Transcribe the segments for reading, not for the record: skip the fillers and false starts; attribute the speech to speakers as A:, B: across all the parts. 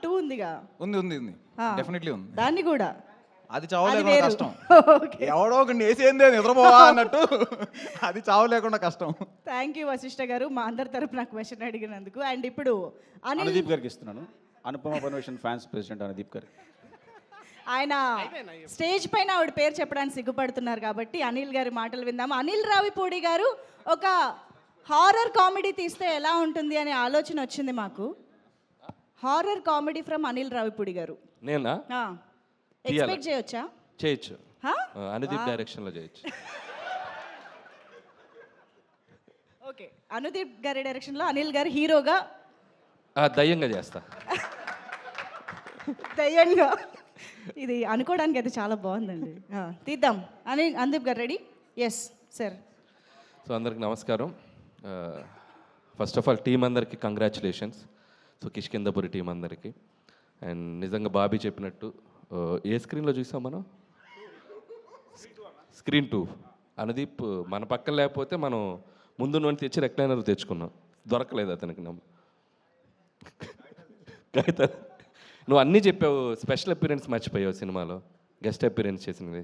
A: 2 ఉందిగా.
B: ఉంది ఉంది ఉంది డెఫినెట్లీ ఉంది.
A: దాన్ని కూడా
B: అది చావలేకుండా
A: వేరు.
B: కష్టం.
A: ఓకే.
B: ఎవడో ఒక వేసేందే నిద్రపోవా అన్నట్టు అది చావలేకుండా కష్టం.
A: థ్యాంక్ యూ వశిష్ఠ గారు మా అందరి తరపున క్వశ్చన్ అడిగినందుకు. అండ్ ఇప్పుడు అనిల్
C: అనుదీప్ గారికి ఇస్తున్నాను. Anupama permission fans president Anudeep గారు.
A: ఆయన స్టేజ్ పైన ఆవిడ పేరు చెప్పడానికి సిగ్గుపడుతున్నారు కాబట్టి అనిల్ గారి మాటలు విందాము. అనిల్ రావిపూడి గారు ఒక హారర్ కామెడీ తీస్తే ఎలా ఉంటుంది అనే ఆలోచన వచ్చింది మాకు. Horror comedy from Anil Ravipudi గారు.
D: నేనా
A: ఎక్స్పెక్ట్ చేయొచ్చా?
D: చేయొచ్చు.
A: హా?
D: అనుదీప్ డైరెక్షన్లో చేయొచ్చు.
A: ఓకే, అనుదీప్ గారి డైరెక్షన్లో అనిల్ గారు హీరోగా
D: దయ్యంగా చేస్తా.
A: దయ్యంగా. ఇది అనుకోవడానికి అయితే చాలా బాగుందండి. తీద్దాం. అనుదీప్ గారు రెడీ? Yes sir.
D: సో అందరికి నమస్కారం. ఫస్ట్ ఆఫ్ ఆల్ టీం అందరికి కంగ్రాచులేషన్స్. సో కిష్కిందపురి టీం అందరికి. అండ్ నిజంగా బాబీ చెప్పినట్టు ఏ స్క్రీన్లో చూసాం మనం? స్క్రీన్ 2. అనుదీప్ మన పక్కన లేకపోతే మనం ముందు నుండి తెచ్చి రెక్లైనర్ తెచ్చుకున్నాం. దొరకలేదు అతనికి. నువ్వు అన్నీ చెప్పావు, స్పెషల్ అపీరెన్స్ మర్చిపోయావు సినిమాలో, గెస్ట్ అపీరెన్స్ చేసినవి.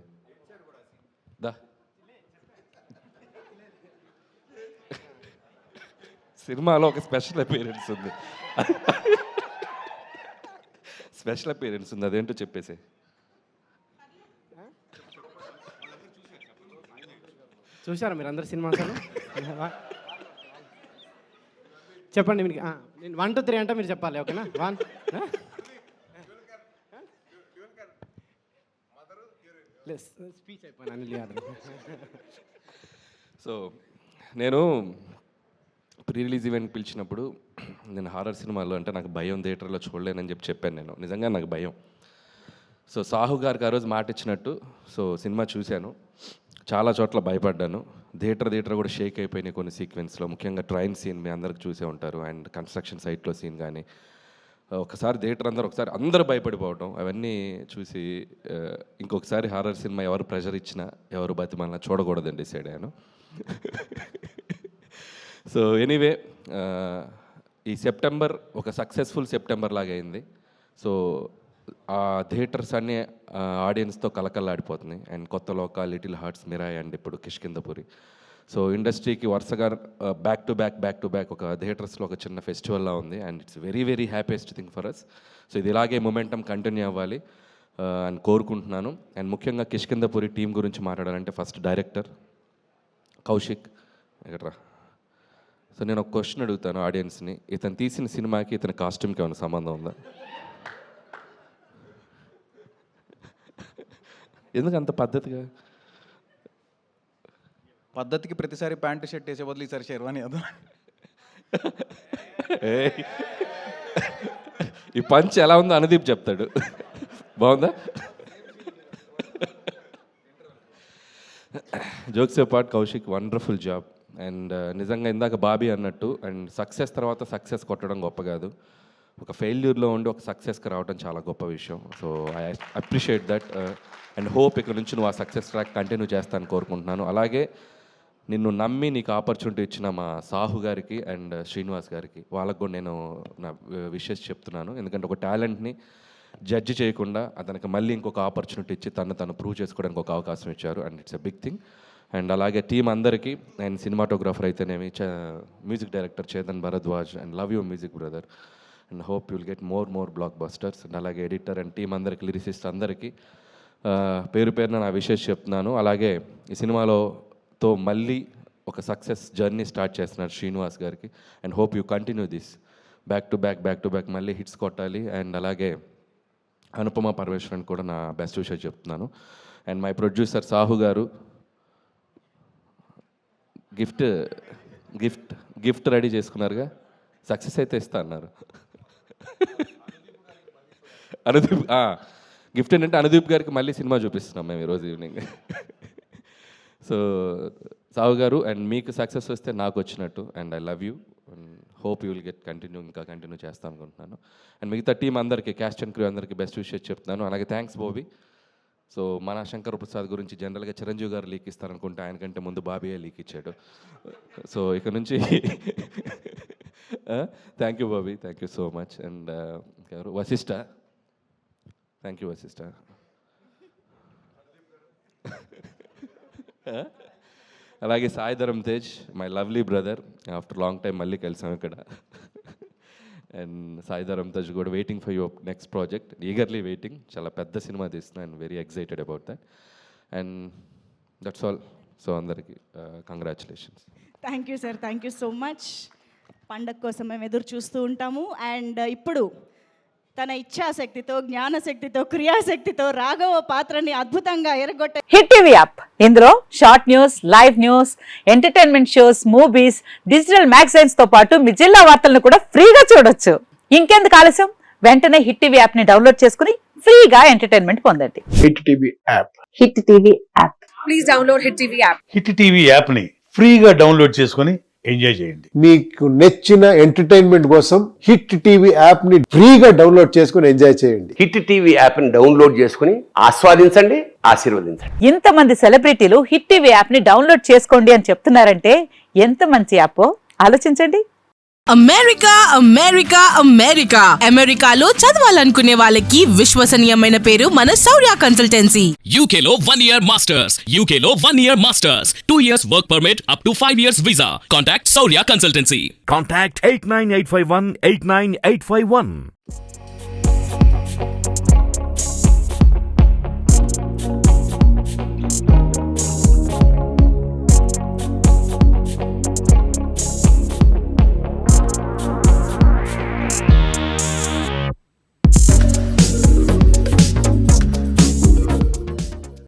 D: దా సినిమాలో ఒక స్పెషల్ అపీరెన్స్ ఉంది. స్పెషల్ అపీరెన్స్ ఉంది, అదేంటో చెప్పేసి.
E: చూసారా మీరు అందరు సినిమా? చెప్పండి మీకు. నేను 1 2 3 అంటే మీరు చెప్పాలి, ఓకేనా? 1 స్పీచ్ అయిపోయాను అనిల్ యాదవ్.
D: సో నేను ప్రీ రిలీజ్ ఈవెంట్ పిలిచినప్పుడు నేను హారర్ సినిమాలో అంటే నాకు భయం, థియేటర్లో చూడలేనని చెప్పాను. నేను నిజంగా నాకు భయం. సో సాహు గారికి ఆ రోజు మాట ఇచ్చినట్టు సో సినిమా చూశాను, చాలా చోట్ల భయపడ్డాను. థియేటర్ కూడా షేక్ అయిపోయినాయి కొన్ని సీక్వెన్స్లో, ముఖ్యంగా ట్రైన్ సీన్ మీ అందరికి చూసే ఉంటారు. అండ్ కన్స్ట్రక్షన్ సైట్లో సీన్ కానీ ఒకసారి థియేటర్ అందరూ భయపడిపోవటం అవన్నీ చూసి ఇంకొకసారి హారర్ సినిమా ఎవరు ప్రెషర్ ఇచ్చినా ఎవరు బతిమాలినా చూడకూడదని డిసైడ్ అయ్యాను. సో ఎనీవే ఈ సెప్టెంబర్ ఒక సక్సెస్ఫుల్ సెప్టెంబర్ లాగా అయింది. సో ఆ థియేటర్స్ అన్నీ ఆడియన్స్తో కలకల్లాడిపోతున్నాయి. అండ్ కొత్త లోక, లిటిల్ హార్ట్స్, మిరాయ్ అండ్ ఇప్పుడు కిష్కిందపురి. సో ఇండస్ట్రీకి వరుసగా బ్యాక్ టు బ్యాక్ ఒక థియేటర్స్లో ఒక చిన్న ఫెస్టివల్లా ఉంది. And it's very very happiest thing for us. So ఇది ఇలాగే మొమెంటం కంటిన్యూ అవ్వాలి అని కోరుకుంటున్నాను. అండ్ ముఖ్యంగా కిష్కిందపురి టీం గురించి మాట్లాడాలంటే ఫస్ట్ డైరెక్టర్ కౌశిక్ ఎక్కడ్రా. సో నేను ఒక క్వశ్చన్ అడుగుతాను ఆడియన్స్ని, ఇతను తీసిన సినిమాకి ఇతని కాస్ట్యూమ్కి ఏమైనా సంబంధం ఉందా? ఎందుకు అంత పద్ధతిగా?
B: పద్ధతికి ప్రతిసారి ప్యాంటు షర్ట్ వేసే బదులు ఈసారి షెర్వానీ అదో.
D: ఈ పంచ్ ఎలా ఉందో అనుదీప్ చెప్తాడు. బాగుందా? Jokes part Kaushik wonderful job. And నిజంగా ఇందాక బాబీ అన్నట్టు అండ్ సక్సెస్ తర్వాత సక్సెస్ కొట్టడం గొప్ప కాదు, ఒక ఫెయిల్యూర్లో ఉండి ఒక సక్సెస్కి రావడం చాలా గొప్ప విషయం. So I appreciate that and hope ఇక్కడ నుంచి నువ్వు ఆ సక్సెస్ ట్రాక్ కంటిన్యూ చేస్తాను కోరుకుంటున్నాను. అలాగే నిన్ను నమ్మి నీకు ఆపర్చునిటీ ఇచ్చిన మా సాహు గారికి అండ్ శ్రీనివాస్ గారికి, వాళ్ళకు కూడా నేను నా విషెస్ చెప్తున్నాను. ఎందుకంటే ఒక టాలెంట్ని జడ్జి చేయకుండా అతనికి మళ్ళీ ఇంకొక ఆపర్చునిటీ ఇచ్చి తను ప్రూవ్ చేసుకోవడానికి ఒక అవకాశం ఇచ్చారు. And it's a big thing. And అలాగే టీం అందరికీ అండ్ సినిమాటోగ్రాఫర్ అయితేనేమి, music director Chetan Bharadwaj and love you music brother and hope you'll get more blockbusters. And అలాగే ఎడిటర్ అండ్ టీం అందరికి, లిరిసిస్ట్ అందరికీ పేరు పేరున నా విషెస్ చెప్తున్నాను. అలాగే ఈ సినిమాతో మళ్ళీ ఒక సక్సెస్ జర్నీ స్టార్ట్ చేస్తున్నారు శ్రీనివాస్ గారికి. And hope you continue this back to back మళ్ళీ హిట్స్ కొట్టాలి. అండ్ అలాగే అనుపమ పరమేశ్వరన్ కూడా నా బెస్ట్ విషయం చెప్తున్నాను. అండ్ మై ప్రొడ్యూసర్ సాహు గారు గిఫ్ట్ రెడీ చేసుకున్నారుగా, సక్సెస్ అయితే ఇస్తా అన్నారు. అనుదీప్ గిఫ్ట్ ఏంటంటే అనుదీప్ గారికి మళ్ళీ సినిమా చూపిస్తున్నాం మేము ఈరోజు ఈవినింగ్. సో సాహు గారు అండ్ మీకు సక్సెస్ వస్తే నాకు వచ్చినట్టు. And I love you and hope you will ఇంకా కంటిన్యూ చేస్తాను అనుకుంటున్నాను. అండ్ మిగతా టీం అందరికీ, క్యాస్ట్ అండ్ క్రూ అందరికీ బెస్ట్ విషెస్ చెప్తున్నాను. అలాగే థ్యాంక్స్ బాబీ. సో మన శంకర్ ప్రసాద్ గురించి జనరల్గా చిరంజీవి గారు లీక్ ఇస్తారనుకుంటే ఆయనకంటే ముందు బాబీయే లీక్ ఇచ్చాడు. సో ఇక నుంచి thank you Bobby, thank you so much. And ఎవరు వశిష్ట, థ్యాంక్ యూ వశిష్ట. అలాగే Sai Dharam Tej, my lovely brother, after long time మళ్ళీ కలిసాం ఇక్కడ. అండ్ సాయిధరం తేజ్ కూడా waiting for your next project, eagerly waiting. చాలా పెద్ద సినిమా తీస్తున్నా, and very excited about that. And that's all. So అందరికీ congratulations.
A: Thank you sir, thank you so much. పండగ కోసం మేము ఎదురు చూస్తూ ఉంటాము. అండ్ ఇప్పుడు తన ఇచ్ఛాశక్తితో, జ్ఞానశక్తితో, క్రియాశక్తితో రాఘవ పాత్రని అద్భుతంగా ఎరగొట్టే
F: హిట్ టీవీ యాప్, ఇందులో short news, live news, entertainment shows, movies, digital magazines తో పాటు మీ జిల్లా వార్తలను కూడా ఫ్రీగా చూడొచ్చు. ఇంకెందుకు ఆలస్యం, వెంటనే హిట్ టీవీ యాప్ ని డౌన్లోడ్ చేసుకుని ఫ్రీగా ఎంటర్టైన్మెంట్ పొందండి.
G: Hit TV app.
F: Hit TV app, please download hit TV app.
G: Hit TV app ని ఫ్రీగా డౌన్లోడ్ చేసుకొని ఎంజాయ్ చేయండి.
H: మీకు నచ్చిన ఎంటర్టైన్మెంట్ కోసం హిట్ టీవీ యాప్ ని ఫ్రీగా డౌన్లోడ్ చేసుకుని ఎంజాయ్ చేయండి.
I: హిట్ టీవీ యాప్ ని డౌన్లోడ్ చేసుకుని ఆస్వాదించండి, ఆశీర్వదించండి.
F: ఇంతమంది సెలబ్రిటీలు హిట్ టీవీ యాప్ ని డౌన్లోడ్ చేసుకోండి అని చెప్తున్నారంటే ఎంత మంచి యాప్ ఆలోచించండి.
J: అమెరికా అమెరికా అమెరికా అమెరికాలో చదవాలనుకునే వాళ్ళకి విశ్వసనీయమైన పేరు మన శౌర్య కన్సల్టెన్సీ.
K: UK లో 1 year masters, UK లో 1 year masters, 2 years work permit up to 5 years visa. Contact Saurya Consultancy.
L: Contact 89851 89851.